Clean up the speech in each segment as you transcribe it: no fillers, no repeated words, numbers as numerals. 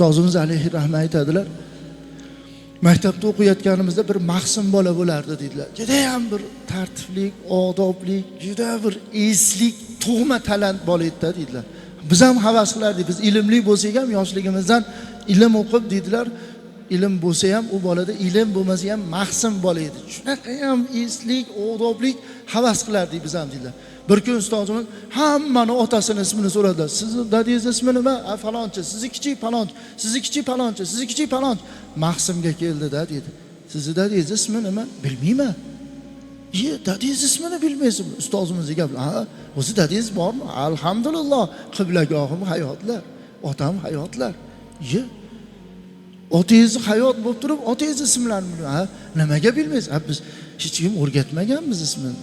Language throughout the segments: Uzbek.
Ustozimiz alayhi rahmat aytadilar. Maktabda o'qiyotganimizda bir mahsin bola bo'lardi dedilar. Juda ham bir tartiblik, odoblik, juda bir eslik, tug'ma talant bola edi dedilar. Biz ham havas qilardik. Biz ilmli bo'lsak ham yoshligimizdan ilm o'qib dedilar. Ilm bo'lsa ham u bolada ilm bo'lmasa ham mahsin bola edi. Shunaqa ham eslik, odoblik havas qilardik biz ham dedilar. Bir kun ustozimiz hammani otasini ismini so'radilar. Sizni dadingiz ismi nima? Falonchi. Sizni kichik falonchi. Sizni kichik falonchi. Sizni kichik falonchi. Mahsimga keldi-da dedi. Sizni dadingiz ismi nima? Bilmayman. Dadingiz ismini bilmaysizmi? Ustozimizga gap. Ha, o'zi dadingiz bormi? Alhamdulillah. Qiblagohim hayotlar. Otam hayotlar. Otangiz hayot bo'lib turib, otangiz ismlarini bilmayman. Ha, nimaga bilmaysiz? Ha, biz hech kim o'rgatmaganmiz ismini.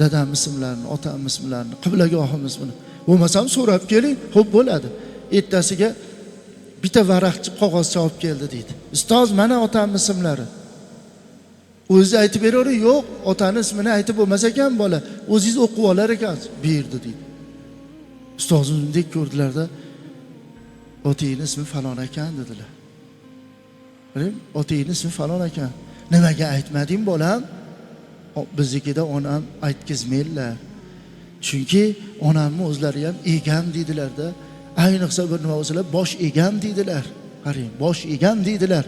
Dadam ismlarini, otam ismlarini, qiblagohim ismini. Bo'lmasam so'rab keling, xo'p bo'ladi. Ertasiga bitta varaqchi qog'oz chopib keldi deydi. Ustoz, mana otam ismlari. O'zi aytib beraver, yo'q, otaning ismini aytib bo'lmas ekan bola. O'zingiz o'qib olar ekansiz. Berdi deydi. Ustozimdek ko'rdilarda, otangiz ismi falon ekan dedilar. Otangiz ismi falon ekan. Nimaga aytmading bolam? Biznikida onam aytkizmaydilar. Chunki onamni o'zlari ham egam dedilar-da. Ayniqsa bir nima bo'lsalar bosh egam dedilar. Qarang, bosh egam dedilar.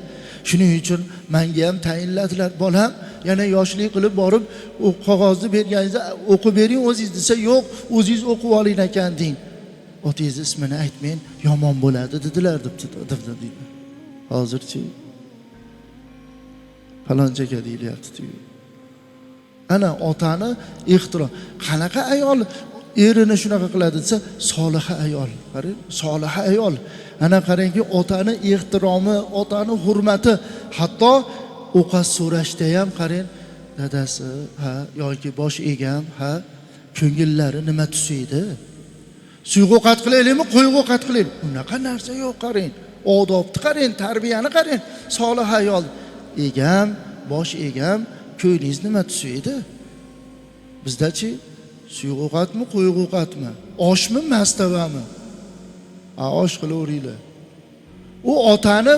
Shuning uchun menga ham tayinladilar. Bolam, yana yoshlik qilib borib, o qog'ozni berganingizda o'qib bering o'zingiz desa, yo'q, o'zingiz o'qib oling ekan deng. Otangiz ismini aytmang, yomon bo'ladi dedilar deb. Hozirchi falonchaga deyilyapti. Ana otani ehtirom. Qanaqa ayol erini shunaqa qiladi desa, soliha ayol. Qarang, soliha ayol. Ana qarangki, otani ehtiromi, otani hurmati, hatto ovqat so'rashda ham qarang, dadasi, ha, yoki bosh egam, ha, ko'ngillari nima tusaydi? Suyuq ovqat qilaylikmi, qo'yib ovqat qilaylik. Unaqa narsa yo'q, qarang. Odobni qarang, tarbiyani qarang. Soliha ayol. Egam, bosh egam, ko'yingiz nima tusaydi? Bizdachi suyuq ovqatmi, qo'yiq ovqatmi? Oshmi, mastavami? Osh qilaveringlar. U otani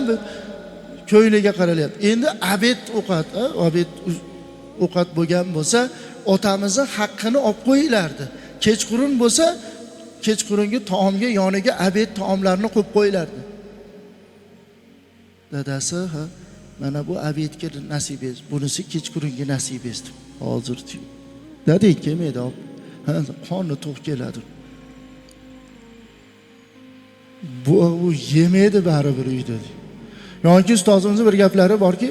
ko'yliga qaralyapti. Endi abed ovqat, abed ovqat bo'lgan bo'lsa, otamizni haqqini olib qo'yilardi. Kechqurun bo'lsa, kechqurungi taomga yoniga abed taomlarini qo'yib qo'yilardi. Dadasi, ha, mana bu abedga nasib et, bunisi kechqurungi nasib et. Hozirchi. Dadang kelmaydi, ha, qonni to'q keladi. Bu yemaydi baribir uyda. Yoki ustozimizning bir gaplari borki,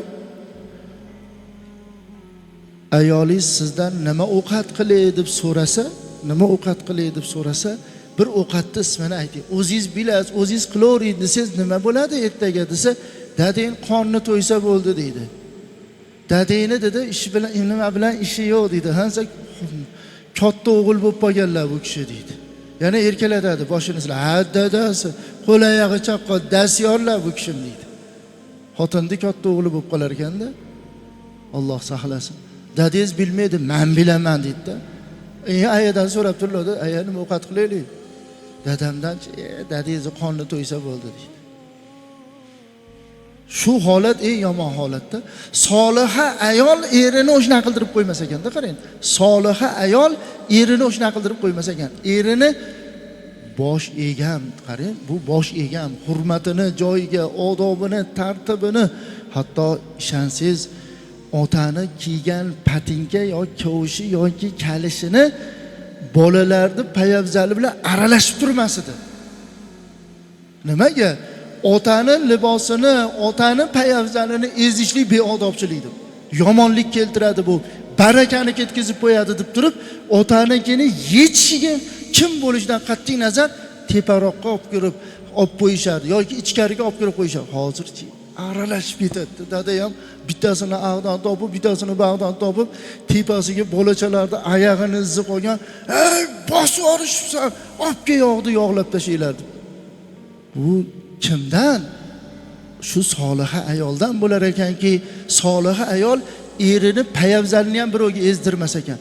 ayolingiz sizdan nima ovqat qilay deb so'rasa, nima ovqat qilay deb so'rasa, bir ovqatni ismini ayting. O'zingiz bilasiz, o'zingiz qilavering desangiz nima bo'ladi ertaga desa, dadang qonni to'ysa bo'ldi deydi. Dadangni dedi, ish bilan, nima bilan ishi yo'q deydi. Hansa katta o'g'il bo'lib qolganlar bu kishi deydi. Yana erkalatadi boshini silab. Ha, dadasi, qo'l oyog'i chaqqon, dasyorlar bu kishim deydi. Xotinning katta o'g'li bo'lib qolar ekanda. Alloh saqlasin. Dadangiz bilmaydi, men bilaman deydi-da. Ayadan so'rab turadi, aya nima ovqat qilaylik? Dadamdan, dadangizni qonni to'ysa bo'ldi deydi. Shu holat eng yomon holatda. Soliha ayol erini o'shna qildirib qo'ymas ekanda, qarang. Soliha ayol erini o'shna qildirib qo'ymas ekan. Erini bosh egam, qarang, bu bosh egam, hurmatini joyiga, odobini, tartibini, hatto ishonsangiz otani kiygan patinka yoki kavushi yoki kalishini bolalarni poyabzali bilan aralashib turmas edi. Nimaga? Otani libosini, otani poyabzalini ezishlik beodobchilikdir. Yomonlik keltiradi bu. Barakani ketkizib qo'yadi deb turib, otanikini yechishiga kim bo'lishidan qat'iy nazar teparoqqa olib kirib, olib qo'yishadi yoki ichkariga olib kirib qo'yishadi. Hozirchi aralashib ketadi. Dada ham bittasini og'dan topib, bittasini bag'dan topib, tepasiga bolachalarni oyog'ini izi qo'ygan, "Ey, bosib yorishibsan, olib kel yog'ni yog'lab tashlaylardi." Bu kimdan? Shu soliha ayoldan bo'lar ekanki, soliha ayol erini poyabzalini ham birovga ezdirmas ekan.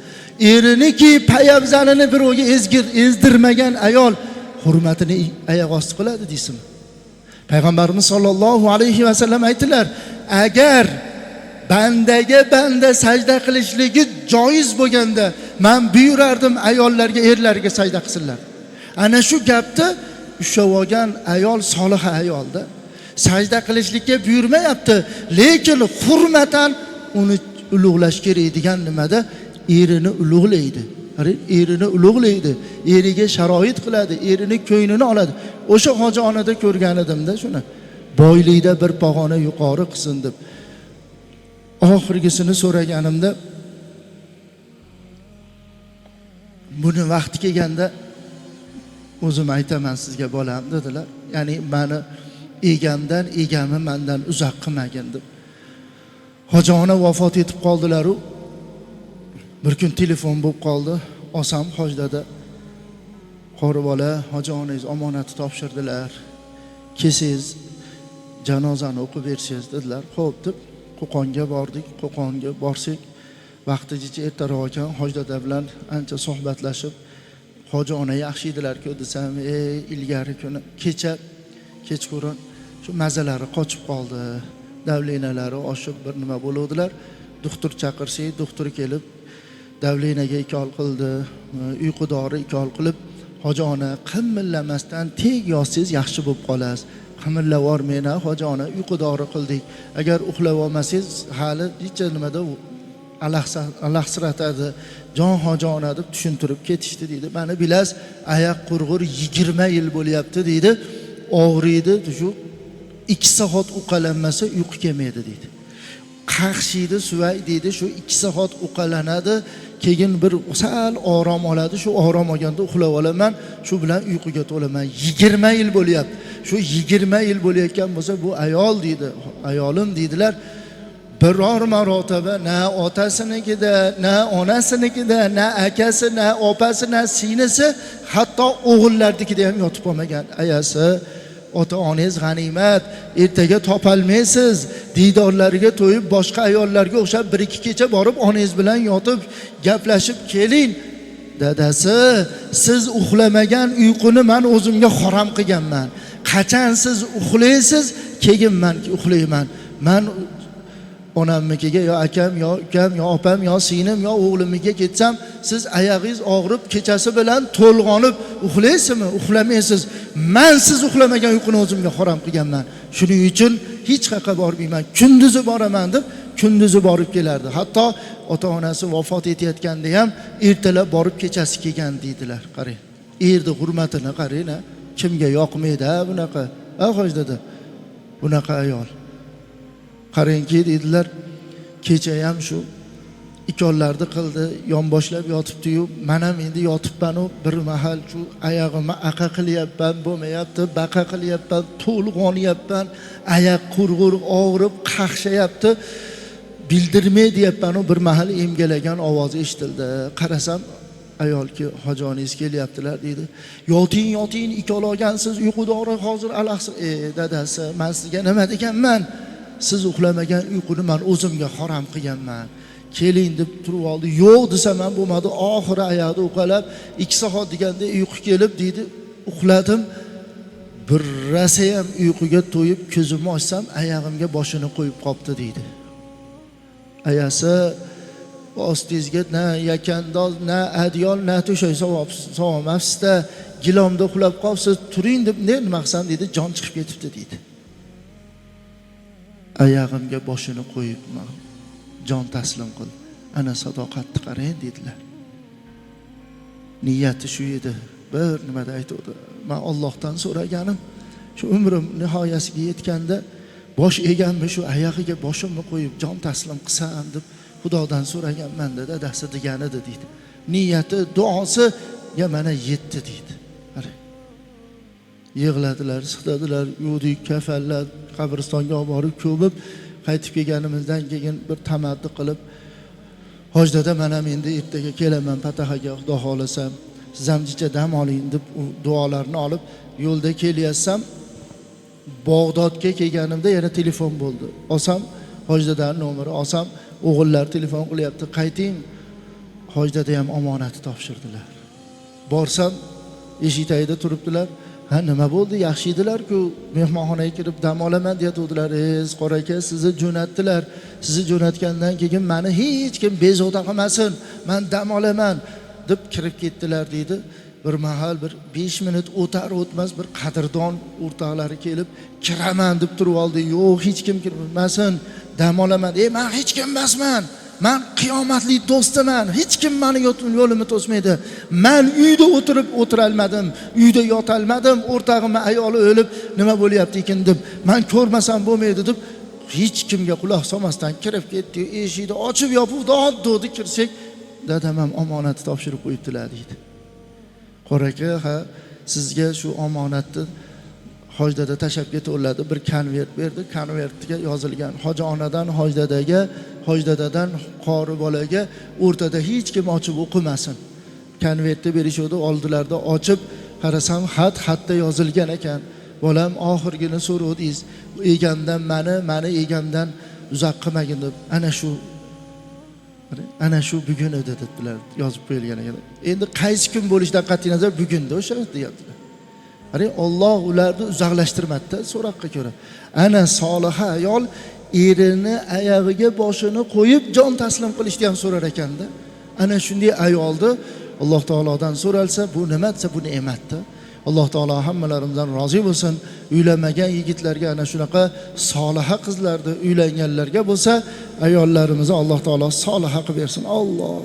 Eriniki poyabzalini birovga ezdirmagan ayol hurmatini oyoq osti qiladi deysizmi? Payg'ambarimiz sollallohu alayhi vasallam aytdilar, agar bandaga banda sajda qilishligi joiz bo'lganda, men buyurardim ayollarga, erlarga sajda qilsinlar. Ana shu gapni ushlab olgan ayol soliha ayolda. Sajda qilishlikka buyurmayapti, lekin hurmatan uni ulug'lash kerak degan nimada erini ulug'laydi. Erini ulug'laydi, eriga sharoit qiladi, erini ko'nglini oladi. O'sha hojixonada ko'rgan edimda shuni. Boylikda bir pog'ona yuqori qilsin deb. Oxirgisini so'raganimda buni vaqti kelganda o'zim aytaman sizga bolam dedilar. Ya'ni meni egamdan, egami mendan uzoq qilmagin deb. Hojiona vafot etib qoldilar. Bir kun telefon bo'lib qoldi. Osam hojdada qori bola, hojionnangiz omonatni topshirdilar. Kelsangiz janozani o'qib bersangiz dedilar. Xo'p deb Qo'qonga bordik. Qo'qonga borsak, vaqticha ertaroq ekan, hojdada bilan ancha suhbatlashib, hojiona yaxshi edilar-ku desam, ilgari kuni kechqurun shu mazalari qochib qoldi. Davlenalari oshib bir nima bo'luvdilar. Doktor chaqirsak, doktor kelib davlenaga ikol qildi, uyqu dori ikol qilib, hojiona qimirlamasdan teg yozsangiz yaxshi bo'lib qolasiz. Qimirlavormayna hojiona, uyqu dori qildik. Agar uxlab olmasangiz hali hech nimada alahsiratadi. Jon hojiona deb tushuntirib ketishdi deydi. Meni bilasiz, oyoq qurg'ur 20 yil bo'lyapti deydi. Og'riydi, shu 2 soat uqalanmasa uyqu kelmaydi deydi. Qaqshiydi, suvay deydi, shu 2 soat uqalanadi, keyin bir sal orom oladi, shu orom olganda uxlab olaman, shu bilan uyquga to'laman. 20 yil bo'lyapti. Shu 20 yil bo'layotgan bo'lsa, bu ayol deydi, ayolim deydilar, biror marotaba na otasinikida, na onasinikida, na akasi, na opasi, na sinisi, hatto o'g'illarnikida ham yotib olmagan. Ayasi, ota-onangiz g'animat, ertaga topolmaysiz. Diydorlariga to'yib boshqa ayollarga o'xshab 1-2 kecha borib onangiz bilan yotib gaplashib keling. Dadasi, siz uxlamagan uyquni men o'zimga harom qilganman. Qachon siz uxlaysiz, keyin men uxlayman. Men onamnikiga yo akam, yo ukam, yo opam, yo singlim, yo o'g'limga ketsam, siz oyog'ingiz og'rib kechasi bilan to'lg'onib uxlaysizmi? Uxlamaysiz. Men siz uxlamagan uyquni o'zimga harom qilganman. Shuning uchun hech qayerga bormayman. Kunduzi boraman deb kunduzi borib kelardi. Hatto ota-onasi vafot etayotganda ham ertalab borib kechasi kelgan deydilar. Qarang. Erdi hurmatini qarang-a. Kimga yoqmaydi bunaqa? Hojdada. Bunaqa ayol. Qarangki dedilar, kecha ham shu ikollarni qildi, yonboshlab yotibdi-yu, men ham endi yotibman, bir mahal shu oyog'imni aqa qilyapman, bo'lmayapti, baqa qilyapman, to'lg'onyapman, oyoq qurg'ur og'rib, qaqshayapti, bildirmay deyapman, bir mahal emgalagan ovozi eshitildi. Qarasam, ayolki hojoningiz kelyaptilar dedi. Yoting, ikol olgansiz, uyqudori hozir alahsir. Dadasi, men sizga nima deganman? Siz uxlamagan uyquni men o'zimga harom qilganman. Keling deb turib oldi. Yo'q desam ham bo'lmadi. Oxiri oyoqda uqalab 2 soat deganda uyqu kelib deydi, uxladim. Bir rasa ham uyquga to'yib ko'zimni ochsam, oyog'imga boshini qo'yib qopti deydi. Ayasi ostingizga na yakandoz, na adyol, na to'shak solmabsiz-da, gilomda uxlab qolsiz, turing deb nima qilsam deydi, jon chiqib ketibdi deydi. Oyog'imga boshini qo'yib jon taslim qil. Ana sadoqatni qarang dedilar. Niyati shu edi. Bir nimada aytdi. Men Allohdan so'raganim, shu umrim nihoyasiga yetganda bosh egamni shu oyog'iga boshimni qo'yib jon taslim qilsam deb Xudodan so'raganman dedi, dadasi degan edi deydi. Niyati, duosiga mana yetdi deydi. Yig'ladilar, siqtadilar, yuvdik, kafallar, qabristonga olib borib ko'mib, qaytib kelganimizdan keyin bir tamaddi qilib, hojdada men ham endi ertaga kelaman Patahaga, Xudo xohlasa, siz ham jicha dam oling deb duolarni olib yo'lda kelyapsam, Bog'dodga kelganimda yana telefon bo'ldi. Olsam, hojdadan nomeri olsam, o'g'illar telefon qilyapti, qayting. Hojdada ham omonatni topshirdilar. Borsam, eshik tagida turibdilar. Ha nima bo'ldi, yaxshi edilar-ku, mehmonxonaga kirib dam olaman deyotgandilar. Qora aka, sizni jo'natdilar. Sizni jo'natgandan keyin meni hech kim bezovta qilmasin. Men dam olaman deb kirib ketdilar deydi. Bir mahal bir 5 minut o'tar o'tmas bir qadrdon o'rtoqlari kelib, kiraman deb turib oldi. Yo'q, hech kim kirmasin, dam olaman. Men hech kim emasman. Men qiyomatli do'stiman. Hech kim meni yo'limni to'smaydi. Men uyda o'tirolmadim, uyda yotolmadim. O'rtog'imning ayoli o'lib, nima bo'lyapti ekan deb, men ko'rmasam bo'lmaydi deb hech kimga quloq solmasdan kirib ketdi. Eshikni ochib yopib, dod kirsak, dadam ham omonatni topshirib qo'yibdilar deydi. Qora aka, ha, sizga shu omonatni hojdada tashlab ketoladi, bir konvert berdi. Konvertga yozilgan hoji onadan hojdadaga, hojdadadan qori bolaga, o'rtada hech kim ochib o'qimasin. Konvertni berishodi, oldilarda ochib qarasam, xatda yozilgan ekan. Bolam oxirgini so'rovdingiz, egamdan meni egamdan uzoq qilmagin deb. Ana shu bugun edi dedilar, yozib qo'yilgan ekan. Endi qaysi kun bo'lishidan qat'iy nazar bugunda o'sha deyaptilar. Alloh ularni uzoqlashtirmadi so'roqqa ko'ra. Ana soliha ayol erini oyog'iga boshini qo'yib jon taslim qilishni ham so'rar ekanda. Ana shunday ayolni Alloh taolodan so'ralsa, bu nima desa, bu ne'matdir. Alloh taolo hammalarimizdan rozi bo'lsin. Uylanmagan yigitlarga ana shunaqa soliha qizlarni, uylanganlarga bo'lsa, ayollarimizni Alloh taolo soliha qilib bersin. Alloh